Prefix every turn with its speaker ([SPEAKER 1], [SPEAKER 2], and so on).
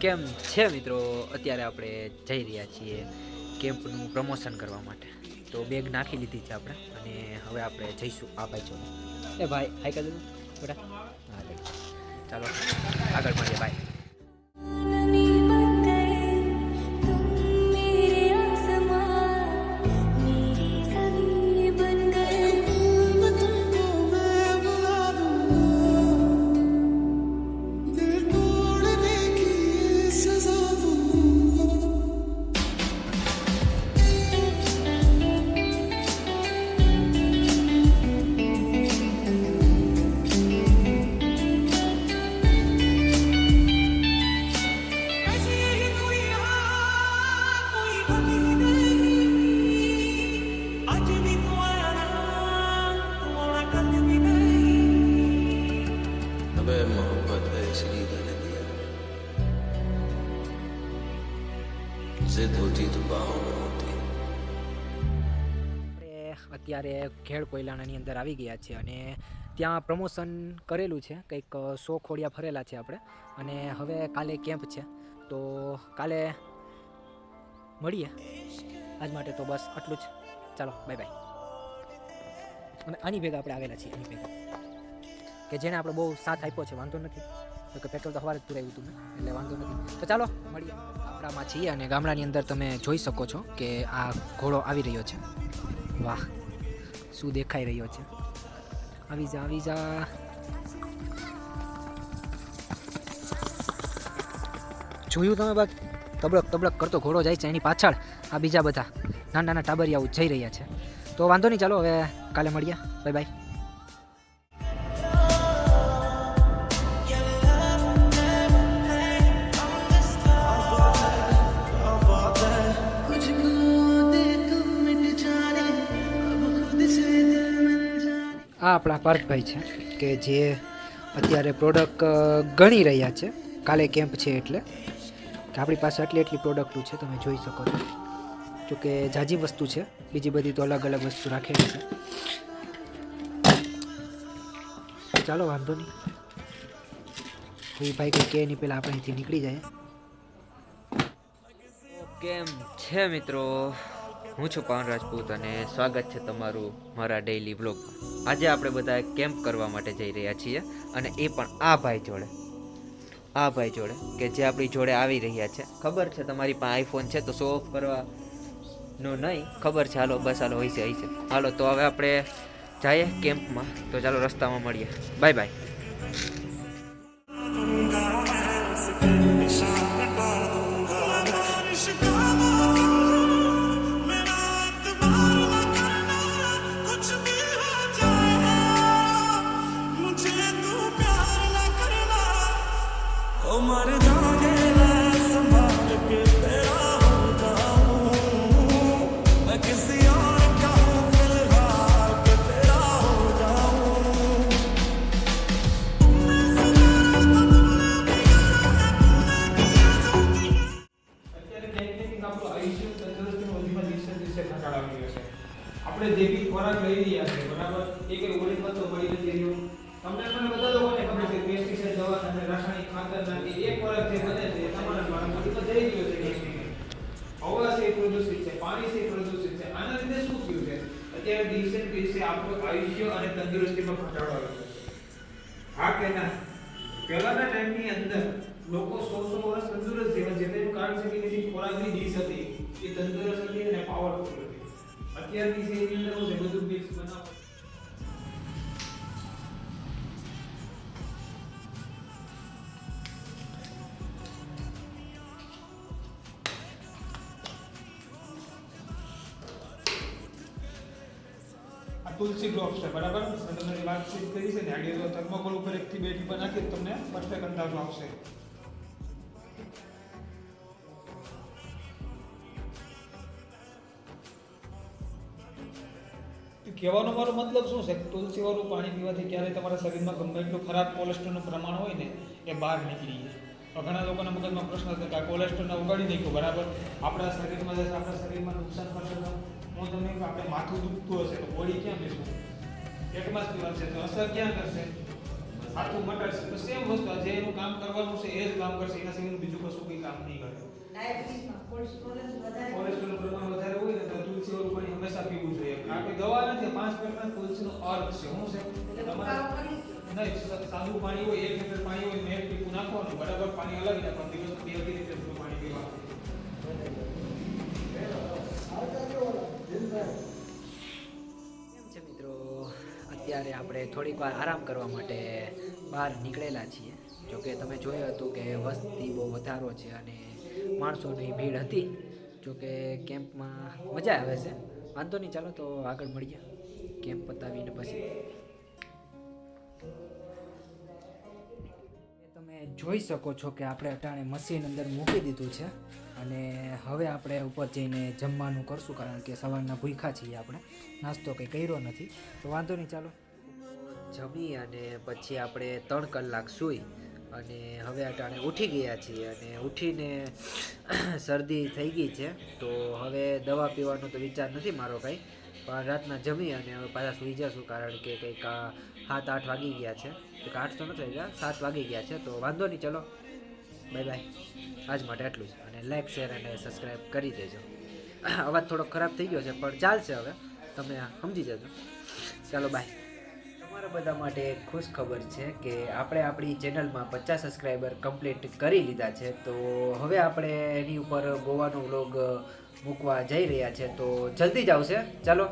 [SPEAKER 1] કેમ છે મિત્રો? અત્યારે આપણે જઈ રહ્યા છીએ કેમ્પનું પ્રમોશન કરવા માટે. તો બેગ નાખી લીધી છે આપણે અને હવે આપણે જઈશું આ ભાઈ જોડે. એ ભાઈ હાઈ કરી દીધું બેટા? હા ચાલો આગળ મળીએ. બાય. અત્યારે ખેડ કોયલાણાની અંદર આવી ગયા છે અને ત્યાં પ્રમોશન કરેલું છે, કંઈક 100 ખોડિયા ફરેલા છે આપણે. અને હવે કાલે કેમ્પ છે, તો કાલે મળીએ. આજ માટે તો બસ આટલું જ. ચાલો બાય બાય. અને આની ભેગા આપણે આવેલા છીએ, આની ભેગા કે જેને આપણે બહુ સાથ આપ્યો છે. વાંધો નથી, તો કે પેટ્રોલ તો સવારે જ પુરાવ્યું હતું મેં, એટલે વાંધો નથી. તો ચાલો મળીએ. ગામડામાં છીએ અને ગામડાની અંદર તમે જોઈ શકો છો કે આ ઘોડો આવી રહ્યો છે. વાહ, શું દેખાઈ રહ્યો છે. આવી જા આવી જા. જોયું તમે બાદ તબડક તબડક કરતો ઘોડો જાય છે, એની પાછળ આ બીજા બધા નાના નાના ટાબરિયાઓ જઈ રહ્યા છે. તો વાંધો નહીં, ચાલો હવે કાલે મળીએ. Bye bye. આ આપણા પાર્થભાઈ છે કે જે અત્યારે પ્રોડક્ટ ગણી રહ્યા છે. કાલે કેમ્પ છે એટલે કે આપણી પાસે એટલી પ્રોડક્ટો છે, તમે જોઈ શકો છો. જોકે જાજી વસ્તુ છે, બીજી બધી તો અલગ અલગ વસ્તુ રાખેલી છે. ચાલો વાંધો નહીં, કોઈ ભાઈ કંઈ કે નહીં, પહેલાં આપણે અહીંથી નીકળી જાય. કેમ છે મિત્રો? હું છું પવન રાજપૂત અને સ્વાગત છે તમારું મારા ડેઇલી બ્લોગમાં. આજે આપણે બધા કેમ્પ કરવા માટે જઈ રહ્યા છીએ અને એ પણ આ ભાઈ જોડે કે જે આપણી જોડે આવી રહ્યા છે. ખબર છે તમારી પાસે આઈફોન છે તો શો ઓફ કરવાનો નહીં, ખબર છે. હાલો બસ હાલો, હશે. હાલો તો હવે આપણે જઈએ કેમ્પમાં. તો ચાલો રસ્તામાં મળીએ. Bye bye.
[SPEAKER 2] આપણે જે બી ખોરાક લઈ રહ્યા છે બરાબર, એ કઈ ઓરિજિનલ તો મળી નથી રહ્યો. તમને બધા લોકોને ખબર છે પેસ્ટિસાઇડ દવા અને રાસાયણિક ખાતરના કે એક ખોરાક જે બને છે તમારા બાળકોમાં જઈ ગયો છે કેમિકલ. હવા છે પ્રદૂષિત છે, પાણી છે પ્રદૂષિત છે. આના લીધે શું થયું છે? અત્યારે દિવસે ને દિવસે આપણું આયુષ્ય અને તંદુરસ્તીમાં ઘટાડો આવ્યો છે. હા કે ના? પહેલાના ટાઈમની અંદર લોકો 100 વર્ષ તંદુરસ્ત જીવન જીવતા. એનું કારણ છે કે જે ખોરાકની ડીશ હતી એ તંદુરસ્ત હતી અને પાવરફુલ હતી. અત્યારની છે એની અંદર છે બધું મિક્સ બનાવો. આ તુલસી ડ્રોપ્સ છે બરાબર, મેં તમને વાતચીત કરી છે ને આઈડિયા. તો થર્મોકોલ ઉપર 1 થી 2 ટીપા નાખી તમને પરફેક્ટ અંદાજો આવશે. કહેવાનો મારો મતલબ શું છે? તુલસી વાળું પાણી પીવાથી ક્યારેય તમારા શરીરમાં ગમે એટલું ખરાબ કોલેસ્ટ્રોલનું પ્રમાણ હોય ને એ બહાર નીકળી જાય. ઘણા લોકોના મગજમાં પ્રશ્ન છે કે આ કોલેસ્ટ્રોલને ઉગાડી નાખ્યું બરાબર, આપણા શરીરમાં નુકસાન કરશે. હું તમને આપણે માથું દુખતું હશે તો ગોળી ક્યાં પીશું? પેટમાં જ પીવાશે તો અસર ક્યાં કરશે? હાથું મટાડશે તો સેમ વસ્તુ આ જે એનું કામ કરવાનું છે એ જ કામ કરશે, એના સિવાયનું બીજું કશું કંઈ કામ નહીં કરે. કોલેસ્ટ્રોલનું પ્રમાણ વધારે હોય ને તો તુલસીવાળું પાણી હંમેશા પીવું જોઈએ. આ કોઈ દવા નથી, 5% તુલસીનો અર્ક છે. શું છે? તમારે નહીં, સાદું પાણી હોય, 1 લીટર પાણી હોય ને 1 ટીપું નાખવાનું, બરાબર? પાણી અલગ નાખવાનું, દિવસમાં 2 થી 3 લીટર પાણી પીવાનું.
[SPEAKER 1] કેમ છે મિત્રો, અત્યારે આપણે થોડીક વાર આરામ કરવા માટે બહાર નીકળેલા છીએ. જોકે તમે જોયું હતું કે વસ્તી બહુ વધારો છે અને માણસોની ભીડ હતી. જોકે કેમ્પમાં મજા આવે છે, વાંધો નહીં. ચાલો તો આગળ મળીએ કેમ્પ પતાવીને પછી. તમે જોઈ શકો છો કે આપણે અટાણે મશીન અંદર મૂકી દીધું છે અને હવે આપણે ઉપર જઈને જમવાનું કરશું, કારણ કે સવારના ભૂખ્યા છીએ આપણે, નાસ્તો કંઈ કર્યો નથી. તો વાંધો નહીં, ચાલો જમી અને પછી આપણે 3 કલાક સૂઈ અને હવે અટાણે ઉઠી ગયા છીએ અને ઉઠીને શરદી થઈ ગઈ છે. તો હવે દવા પીવાનો તો વિચાર નથી મારો કાંઈ, પણ રાતના જમી અને હવે પાછા સૂઈ જશું, કારણ કે કંઈક 7-8 વાગી ગયા છે. તો 8 તો નથી વાગ્યા, 7 વાગી ગયા છે. તો વાંધો નહીં, ચલો બાય બાય. આજ માટે આટલું જ, અને લાઈક શેર અને સબસ્ક્રાઈબ કરી દેજો. અવાજ થોડો ખરાબ થઈ ગયો છે પણ ચાલશે, હવે તમે સમજી જજો. ચાલો બાય. તમારા બધા માટે એક ખુશ ખબર છે કે આપણે આપણી ચેનલમાં 50 સબસ્ક્રાઈબર કમ્પ્લીટ કરી લીધા છે. તો હવે આપણે એની ઉપર ગોવાનો વ્લોગ મૂકવા જઈ રહ્યા છે, તો જલ્દી જ આવશે. ચાલો.